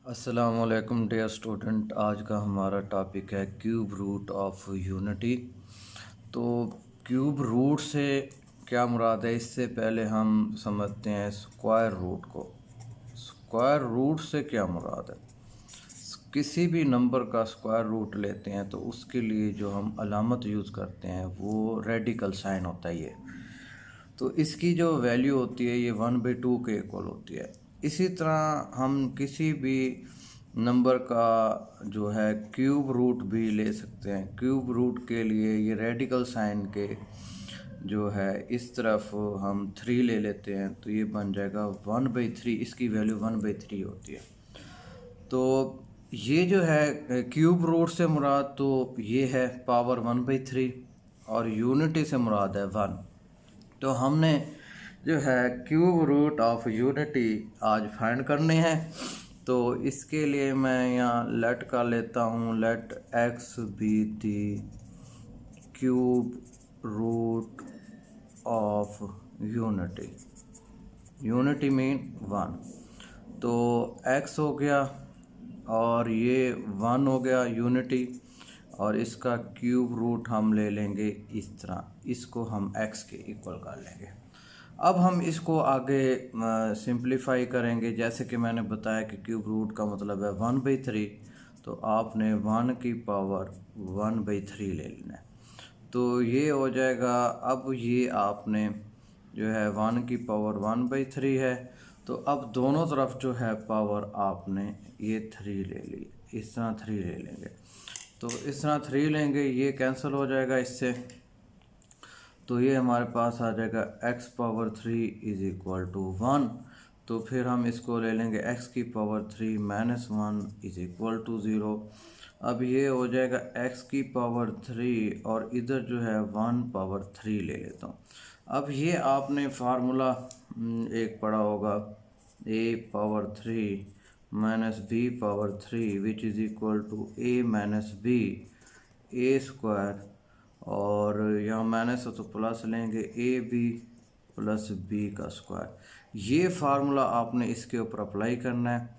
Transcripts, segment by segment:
अस्सलामुअलैकुम dear student. आज का हमारा टॉपिक है क्यूब रूट ऑफ यूनिटी। तो क्यूब रूट से क्या मुराद है, इससे पहले हम समझते हैं स्क्वायर रूट को। स्क्वायर रूट से क्या मुराद है? किसी भी नंबर का स्क्वायर रूट लेते हैं तो उसके लिए जो हम अलामत यूज़ करते हैं वो रेडिकल साइन होता है ये। तो इसकी जो वैल्यू होती है ये 1/2 के इक्वल होती है। इसी तरह हम किसी भी नंबर का जो है क्यूब रूट भी ले सकते हैं। क्यूब रूट के लिए ये रेडिकल साइन के जो है इस तरफ हम 3 ले लेते हैं तो ये बन जाएगा 1/3। इसकी वैल्यू 1/3 होती है। तो ये जो है क्यूब रूट से मुराद तो ये है पावर 1/3 और यूनिटी से मुराद है 1। तो हमने जो है क्यूब रूट ऑफ यूनिटी आज फाइंड करने हैं। तो इसके लिए मैं यहाँ लेट का लेता हूँ, let X be the cube root of unity. Unity mean 1। तो x हो गया और ये 1 हो गया यूनिटी, और इसका क्यूब रूट हम ले लेंगे इस तरह, इसको हम x के इक्वल कर लेंगे। अब हम इसको आगे सिंप्लीफाई करेंगे। जैसे कि मैंने बताया कि क्यूब रूट का मतलब है 1/3, तो आपने 1 की पावर 1/3 ले लेना है। तो ये हो जाएगा। अब ये आपने जो है 1 की पावर 1/3 है, तो अब दोनों तरफ जो है पावर आपने ये 3 ले ली, इस तरह 3 ले लेंगे। तो इस तरह 3 लेंगे, ये कैंसिल हो जाएगा इससे। तो ये हमारे पास आ जाएगा x power 3 is equal to 1। तो फिर हम इसको ले लेंगे x की power 3 minus 1 is equal to 0। अब ये हो जाएगा x की पावर 3 और इधर जो है 1 पावर 3 ले लेता हूँ। अब ये आपने फार्मूला एक पढ़ा होगा, a power 3 minus b power 3 which is equal to a minus b a square, और यहाँ माइनस हो तो प्लस लेंगे ए बी प्लस बी का स्क्वायर। ये फार्मूला आपने इसके ऊपर अप्लाई करना है।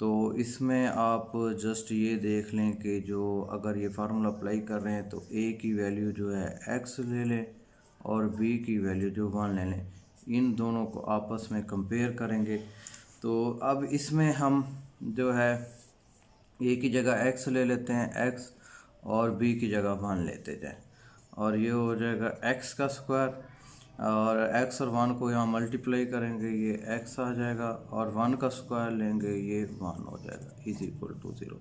तो इसमें आप जस्ट ये देख लें कि जो अगर ये फार्मूला अप्लाई कर रहे हैं तो ए की वैल्यू जो है एक्स ले लें और बी की वैल्यू जो 1 ले लें। इन दोनों को आपस में कंपेयर करेंगे। तो अब इसमें हम जो है ए की जगह एक्स ले लेते हैं x, और बी की जगह 1 लेते जाएं, और ये हो जाएगा x का स्क्वायर, और x और 1 को यहाँ मल्टीप्लाई करेंगे, ये x आ जाएगा, और 1 का स्क्वायर लेंगे, ये 1 हो जाएगा इज इक्वल टू 0।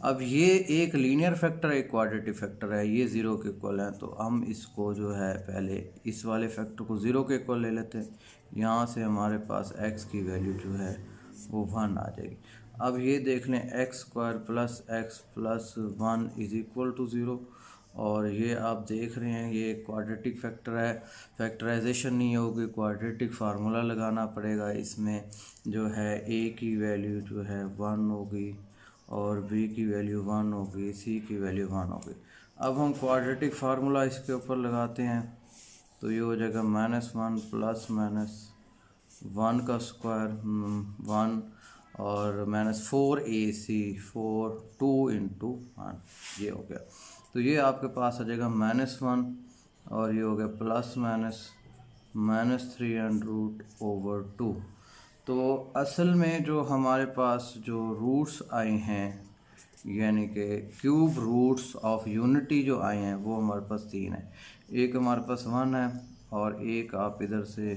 अब ये एक लीनियर फैक्टर है, एक क्वाड्रेटिक फैक्टर है, ये 0 के इक्वल है। तो हम इसको जो है पहले इस वाले फैक्टर को 0 के इक्वल ले लेते हैं। यहाँ से हमारे पास x की वैल्यू जो है वो 1 आ जाएगी। अब ये देख लें X square plus X plus 1 is equal to 0, और ये आप देख रहे हैं ये क्वाड्रेटिक फैक्टर है। फैक्टराइजेशन नहीं होगी, क्वाड्रेटिक फार्मूला लगाना पड़ेगा। इसमें जो है a की वैल्यू जो है 1 होगी और b की वैल्यू 1 होगी, c की वैल्यू 1 होगी। अब हम क्वाड्रेटिक फार्मूला इसके ऊपर लगाते हैं, तो ये हो जाएगा -1 प्लस माइनस 1 का स्क्वायर 1 और -4ac 4 2 इंटू 1, ये हो गया। तो ये आपके पास आ जाएगा -1, और ये हो गया प्लस -3√/2। तो असल में जो हमारे पास जो रूट्स आए हैं, यानी कि क्यूब रूट्स ऑफ यूनिटी जो आए हैं, वो हमारे पास 3 है। एक हमारे पास 1 है, और एक आप इधर से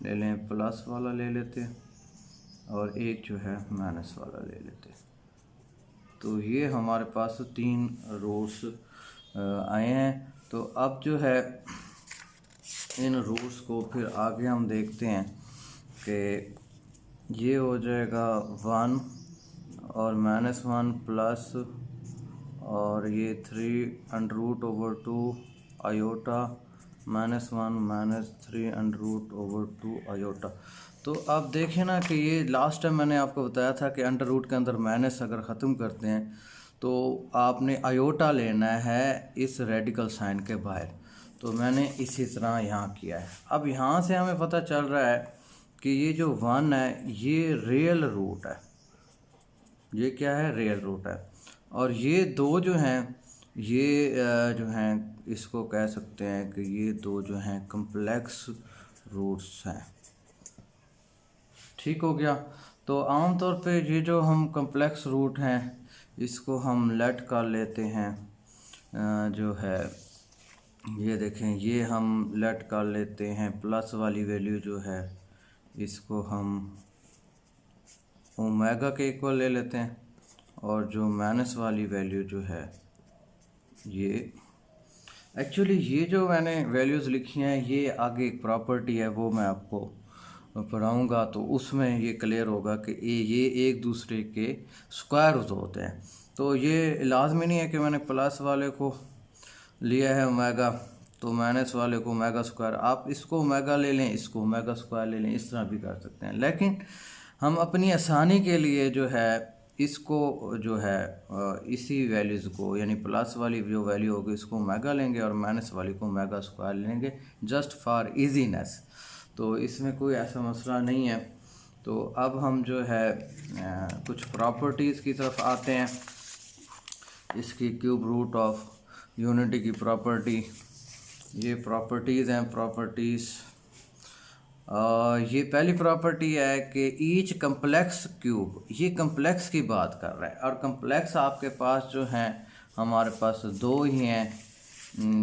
ले लें प्लस वाला ले लेते हैं, और एक जो है माइनस वाला ले लेते हैं। तो ये हमारे पास 3 रूट्स आए हैं। तो अब जो है इन रूट्स को फिर आगे हम देखते हैं कि ये हो जाएगा 1 और -1 प्लस, और ये 3√/2 आयोटा -1 -3√/2 आयोटा। तो आप देखें ना कि ये लास्ट टाइम मैंने आपको बताया था कि अंडर रूट के अंदर माइनस अगर ख़त्म करते हैं तो आपने आयोटा लेना है इस रेडिकल साइन के बाहर। तो मैंने इसी तरह यहाँ किया है। अब यहाँ से हमें पता चल रहा है कि ये जो 1 है ये रियल रूट है, ये क्या है, रियल रूट है। और ये दो जो हैं, ये जो हैं इसको कह सकते हैं कि ये दो जो हैं कम्प्लेक्स रूट्स हैं। ठीक हो गया। तो आमतौर पे ये जो हम कम्प्लेक्स रूट हैं इसको हम लेट कर लेते हैं, जो है ये देखें, ये हम लेट कर लेते हैं प्लस वाली वैल्यू जो है इसको हम ओमेगा के इक्वल ले लेते हैं, और जो माइनस वाली वैल्यू जो है ये एक्चुअली ये जो मैंने वैल्यूज़ लिखी हैं ये आगे एक प्रॉपर्टी है, वो मैं आपको पढ़ाऊँगा तो उसमें ये क्लियर होगा कि ये एक दूसरे के स्क्वायर रूट होते हैं। तो ये लाजमी नहीं है कि मैंने प्लस वाले को लिया है ओमेगा तो माइनस वाले को ओमेगा स्क्वायर, आप इसको ओमेगा ले लें, इसको ओमेगा स्क्वायर ले लें, इस तरह भी कर सकते हैं। लेकिन हम अपनी आसानी के लिए जो है इसको जो है इसी वैल्यूज़ को, यानी प्लस वाली जो वैल्यू होगी इसको ओमेगा लेंगे और माइनस वाली को ओमेगा स्क्वायर लेंगे, जस्ट फॉर इजीनेस। तो इसमें कोई ऐसा मसला नहीं है। तो अब हम जो है कुछ प्रॉपर्टीज़ की तरफ आते हैं। इसकी क्यूब रूट ऑफ यूनिटी की प्रॉपर्टी, ये प्रॉपर्टीज़ हैं। प्रॉपर्टीज़ ये पहली प्रॉपर्टी है कि ईच कम्प्लेक्स क्यूब, ये कम्प्लेक्स की बात कर रहा है, और कम्प्लेक्स आपके पास जो हैं हमारे पास दो ही हैं,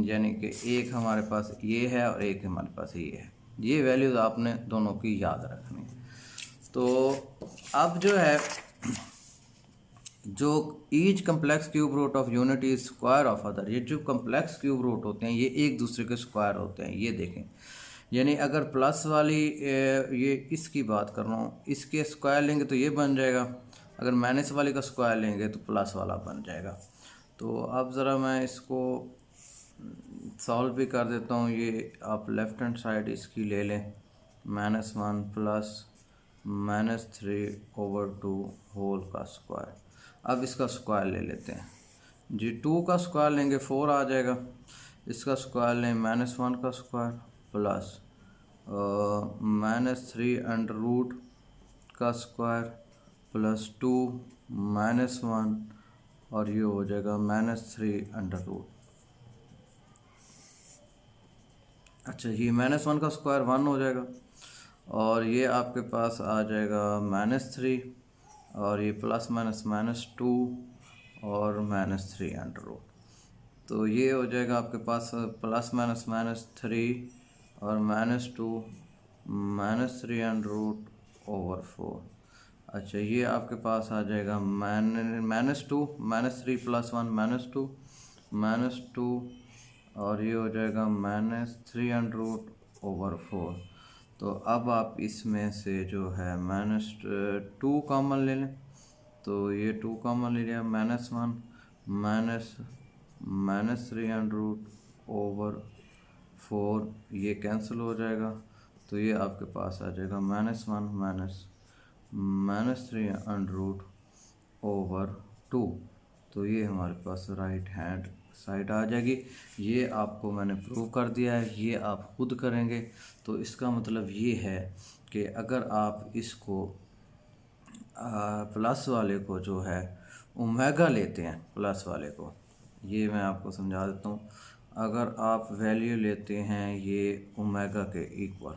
यानी कि एक हमारे पास ये है और एक हमारे पास ये है। ये वैल्यूज़ आपने दोनों की याद रखनी। तो अब जो है जो each complex cube root of unity is square of other, ये जो कम्प्लेक्स क्यूब रूट होते हैं ये एक दूसरे के स्क्वायर होते हैं। ये देखें, यानी अगर प्लस वाली ये इसकी बात कर रहा हूँ, इसके स्क्वायर लेंगे तो ये बन जाएगा, अगर माइनस वाले का स्क्वायर लेंगे तो प्लस वाला बन जाएगा। तो अब ज़रा मैं इसको सॉल्व भी कर देता हूँ। ये आप लेफ़्ट हैंड साइड इसकी ले लें, -1 प्लस -3/2 होल का स्क्वायर। अब इसका स्क्वायर ले लेते हैं जी, 2 का स्क्वायर लेंगे 4 आ जाएगा, इसका स्क्वायर लें -1 का स्क्वायर प्लस -3 का स्क्वायर प्लस 2 -1 और ये हो जाएगा -3 अच्छा, ये -1 का स्क्वायर 1 हो जाएगा, और ये आपके पास आ जाएगा -3 और ये प्लस माइनस -2 और -3 तो ये हो जाएगा आपके पास प्लस माइनस -3 और -2 -3/4। अच्छा, ये आपके पास आ जाएगा -2 -3 + 1 -2 और ये हो जाएगा -3/4। तो अब आप इसमें से जो है -2 कॉमन ले लें, तो ये 2 कॉमन ले लिया, -1 -3/4 ये कैंसिल हो जाएगा, तो ये आपके पास आ जाएगा -1 -3/2। तो ये हमारे पास राइट हैंड साइड आ जाएगी। ये आपको मैंने प्रूव कर दिया है, ये आप खुद करेंगे। तो इसका मतलब ये है कि अगर आप इसको प्लस वाले को जो है ओमेगा लेते हैं, प्लस वाले को, ये मैं आपको समझा देता हूँ। अगर आप वैल्यू लेते हैं ये ओमेगा के इक्वल,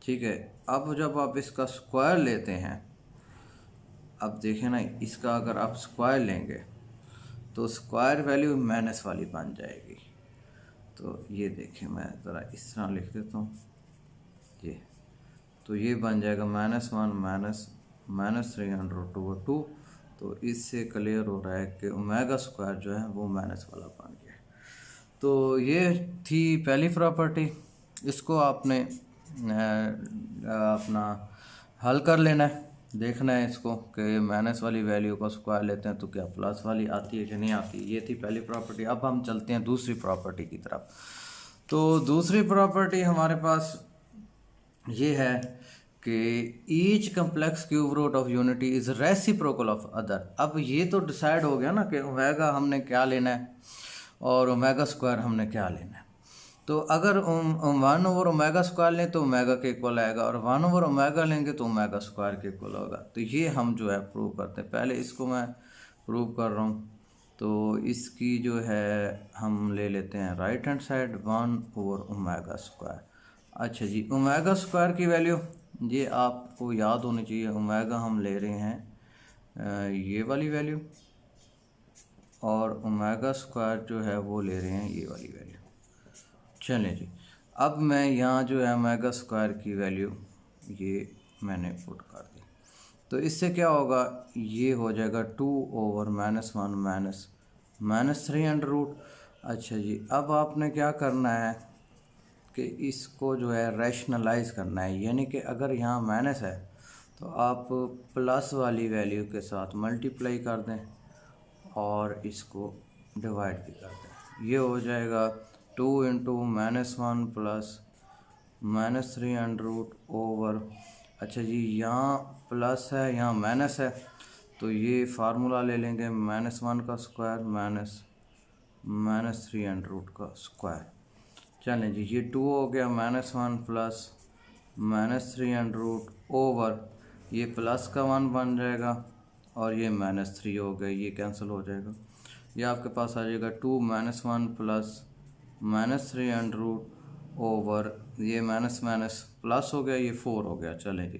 ठीक है, अब जब आप इसका स्क्वायर लेते हैं, अब देखें ना, इसका अगर आप स्क्वायर लेंगे तो स्क्वायर वैल्यू माइनस वाली बन जाएगी। तो ये देखें, मैं ज़रा इस तरह लिख देता हूँ ये, तो ये बन जाएगा -1 -3/2। तो इससे क्लियर हो रहा है कि ओमेगा स्क्वायर जो है वो माइनस वाला बन गया। तो ये थी पहली प्रॉपर्टी। इसको आपने अपना हल कर लेना है, देखना है इसको कि माइनस वाली वैल्यू को स्क्वायर लेते हैं तो क्या प्लस वाली आती है कि नहीं आती। ये थी पहली प्रॉपर्टी। अब हम चलते हैं दूसरी प्रॉपर्टी की तरफ। तो दूसरी प्रॉपर्टी हमारे पास ये है कि each complex cube root of unity is reciprocal of other. अब ये तो डिसाइड हो गया ना कि ओमेगा हमने क्या लेना है और ओमेगा स्क्वायर हमने क्या लेना है। तो अगर 1/ओमेगा² लें तो ओमेगा के इक्वल आएगा, और 1/ओमेगा लेंगे तो ओमेगा² के इक्वल होगा। तो ये हम जो है प्रूव करते हैं। पहले इसको मैं प्रूव कर रहा हूँ। तो इसकी जो है हम ले लेते हैं राइट हैंड साइड 1/ओमेगा²। अच्छा जी, ओमेगा² की वैल्यू ये आपको याद होनी चाहिए। ओमेगा हम ले रहे हैं ये वाली वैल्यू, और ओमेगा² जो है वो ले रहे हैं ये वाली वैल्यू। चलें जी, अब मैं यहाँ जो है ओमेगा² की वैल्यू ये मैंने पुट कर दी। तो इससे क्या होगा, ये हो जाएगा 2/-1 -3√। अच्छा जी, अब आपने क्या करना है कि इसको जो है रैशनलाइज करना है, यानी कि अगर यहाँ माइनस है तो आप प्लस वाली वैल्यू के साथ मल्टीप्लाई कर दें और इसको डिवाइड भी कर दें। ये हो जाएगा 2 × -1 + -3√। अच्छा जी, यहाँ प्लस है यहाँ माइनस है, तो ये फार्मूला ले लेंगे -1² -3√²। चलें जी, ये 2 हो गया -1 + -3√, ये प्लस का 1 बन जाएगा, और ये -3 हो गया, ये कैंसिल हो जाएगा। ये आपके पास आ जाएगा 2 -1 + -3√, ये माइनस माइनस प्लस हो गया, ये 4 हो गया। चलें जी,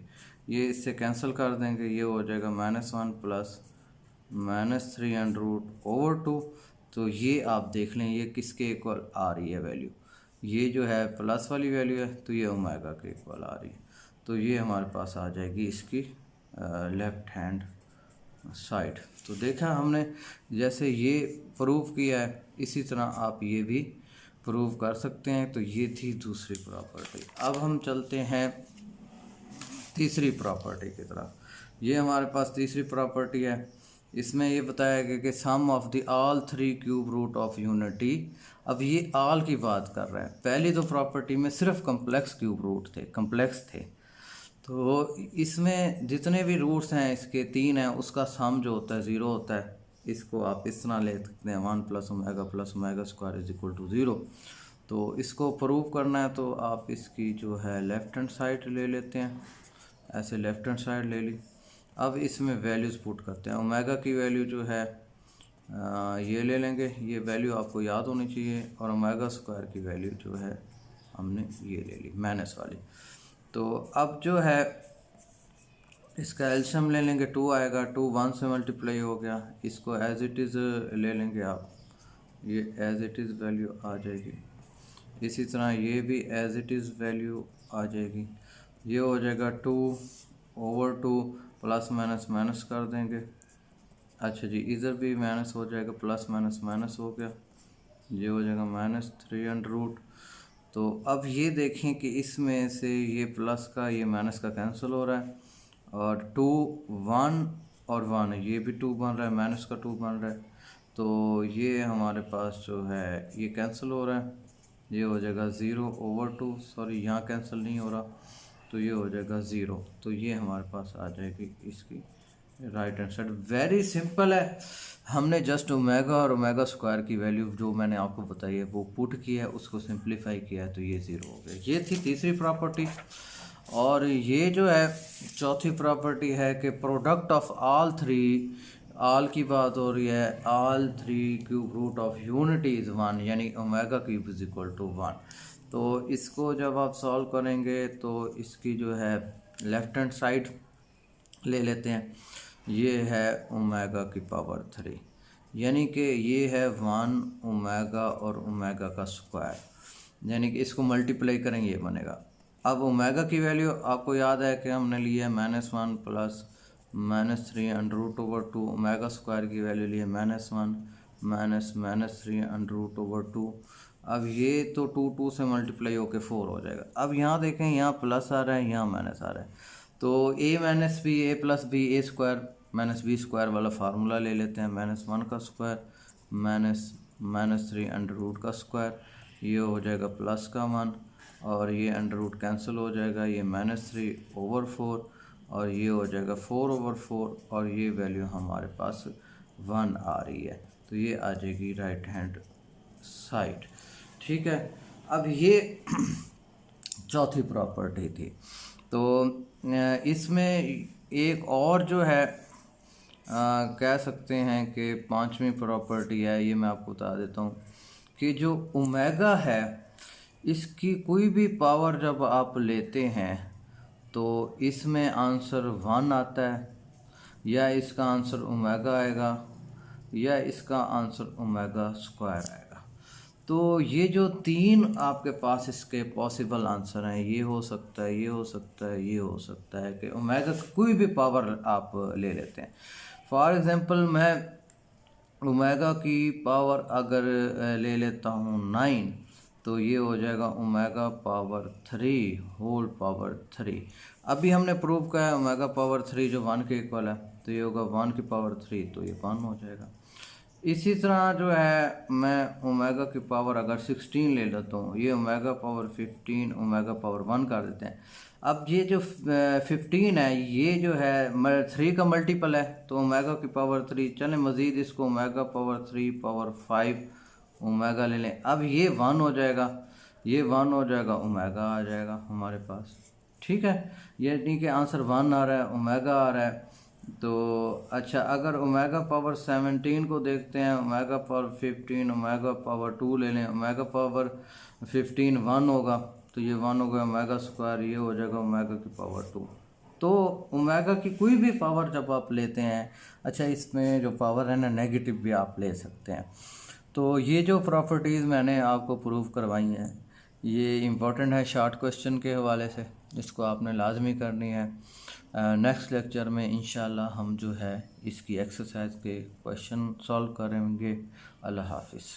ये इससे कैंसिल कर देंगे, ये हो जाएगा -1 + -3√/2। तो ये आप देख लें ये किसके इक्वल आ रही है वैल्यू, ये जो है प्लस वाली वैल्यू है, तो ये ओमेगा के इक्वल आ रही है। तो ये हमारे पास आ जाएगी इसकी लेफ़्ट हैंड साइड। तो देखा हमने, जैसे ये प्रूव किया है इसी तरह आप ये भी प्रूव कर सकते हैं। तो ये थी दूसरी प्रॉपर्टी। अब हम चलते हैं तीसरी प्रॉपर्टी की तरफ। ये हमारे पास तीसरी प्रॉपर्टी है। इसमें ये बताया गया कि sum of the all 3 cube root of unity. अब ये ऑल की बात कर रहे हैं। पहली तो प्रॉपर्टी में सिर्फ कम्प्लेक्स क्यूब रूट थे, कम्प्लेक्स थे। तो इसमें जितने भी रूट्स हैं इसके 3 हैं, उसका सम जो होता है 0 होता है। इसको आप इस तरह ले सकते हैं 1 + ओमेगा + ओमेगा² = 0। तो इसको प्रूव करना है तो आप इसकी जो है लेफ़्ट हैंड साइड ले लेते हैं, ऐसे लेफ़्ट हैंड साइड ले ली। अब इसमें वैल्यूज़ पुट करते हैं। ओमेगा की वैल्यू जो है ये ले लेंगे, ये वैल्यू आपको याद होनी चाहिए, और ओमेगा² की वैल्यू जो है हमने ये ले ली माइनस वाली। तो अब जो है इसका एल्शियम ले लेंगे, 2 आएगा, 2 1 से मल्टीप्लाई हो गया। इसको एज इट इज़ ले लेंगे आप, ये एज इट इज़ वैल्यू आ जाएगी। इसी तरह ये भी एज इट इज़ वैल्यू आ जाएगी। ये हो जाएगा 2/2 प्लस माइनस माइनस कर देंगे। अच्छा जी, इधर भी माइनस हो जाएगा, प्लस माइनस माइनस हो गया, ये हो जाएगा -3√। तो अब ये देखें कि इसमें से ये प्लस का ये माइनस का कैंसिल हो रहा है, और 2 1 और 1 ये भी 2 बन रहा है, माइनस का 2 बन रहा है। तो ये हमारे पास जो है ये कैंसिल हो रहा है, ये हो जाएगा 0/2। सॉरी, यहाँ कैंसिल नहीं हो रहा, तो ये हो जाएगा 0। तो ये हमारे पास आ जाएगी इसकी right hand side. Very simple है, हमने जस्ट ओमेगा और ओमेगा² की वैल्यू जो मैंने आपको बताई है वो पुट किया है, उसको सिंप्लीफाई किया है, तो ये 0 हो गया। ये थी तीसरी प्रॉपर्टी। और ये जो है चौथी प्रॉपर्टी है कि प्रोडक्ट ऑफ ऑल 3, ऑल की बात हो रही है, all 3 cube root of unity is 1, यानी ओमेगा³ = 1। तो इसको जब आप सॉल्व करेंगे तो इसकी जो है लेफ़्ट हैंड साइड ले लेते हैं, ये है ओमेगा⁻3, यानी कि ये है 1 ओमेगा और ओमेगा², यानी कि इसको मल्टीप्लाई करेंगे ये बनेगा। अब ओमेगा की वैल्यू आपको याद है कि हमने लिया है -1 + -3√/2, ओमेगा² की वैल्यू ली है -1 - -3√/2। अब ये तो 2 2 से मल्टीप्लाई होकर 4 हो जाएगा। अब यहाँ देखें, यहाँ प्लस आ रहा है, यहाँ माइनस आ रहा है, तो a - b a + b a² - b² वाला फार्मूला ले लेते हैं। -1² -3√², ये हो जाएगा प्लस का 1, और ये अंडर रूट कैंसिल हो जाएगा, ये -3/4, और ये हो जाएगा 4/4, और ये वैल्यू हमारे पास 1 आ रही है। तो ये आ जाएगी राइट हैंड साइड। ठीक है। अब ये चौथी प्रॉपर्टी थी। तो इसमें एक और जो है कह सकते हैं कि पांचवी प्रॉपर्टी है, ये मैं आपको बता देता हूँ कि जो ओमेगा है इसकी कोई भी पावर जब आप लेते हैं तो इसमें आंसर 1 आता है, या इसका आंसर ओमेगा आएगा, या इसका आंसर ओमेगा स्क्वायर आएगा। तो ये जो तीन आपके पास इसके पॉसिबल आंसर हैं, ये हो सकता है, ये हो सकता है, ये हो सकता है कि ओमेगा की कोई भी पावर आप ले लेते हैं। फॉर एग्ज़ाम्पल मैं ओमेगा की पावर अगर ले लेता हूँ 9, तो ये हो जाएगा ओमेगा पावर 3 होल पावर 3। अभी हमने प्रूव किया है ओमेगा पावर 3 जो 1 के इक्वल है, तो ये होगा 1 की पावर 3, तो ये 1 हो जाएगा। इसी तरह जो है मैं ओमेगा की पावर अगर 16 ले लेता हूँ, ये ओमेगा पावर 15 ओमेगा पावर 1 कर देते हैं। अब ये जो 15 है ये जो है 3 का मल्टीपल है, तो ओमेगा की पावर 3, चलें मज़ीद इसको ओमेगा पावर 3 पावर 5 ओमेगा ले लें। अब ये 1 हो जाएगा, ये 1 हो जाएगा, ओमेगा आ जाएगा हमारे पास। ठीक है, यानी कि आंसर 1 आ रहा है, ओमेगा आ रहा है। तो अच्छा, अगर ओमेगा पावर 17 को देखते हैं, ओमेगा पावर 15 ओमेगा पावर 2 ले लें, ओमेगा पावर 15 1 होगा, तो ये 1 हो गया ओमेगा स्क्वायर, ये हो जाएगा ओमेगा की पावर 2। तो ओमेगा की कोई भी पावर जब आप लेते हैं, अच्छा इसमें जो पावर है ना नेगेटिव भी आप ले सकते हैं। तो ये जो प्रॉपर्टीज़ मैंने आपको प्रूव करवाई हैं ये इम्पोर्टेंट है शॉर्ट क्वेश्चन के हवाले से, इसको आपने लाजमी करनी है। नेक्स्ट लेक्चर में इंशाल्लाह हम जो है इसकी एक्सरसाइज के क्वेश्चन सॉल्व करेंगे। अल्लाह हाफिज़।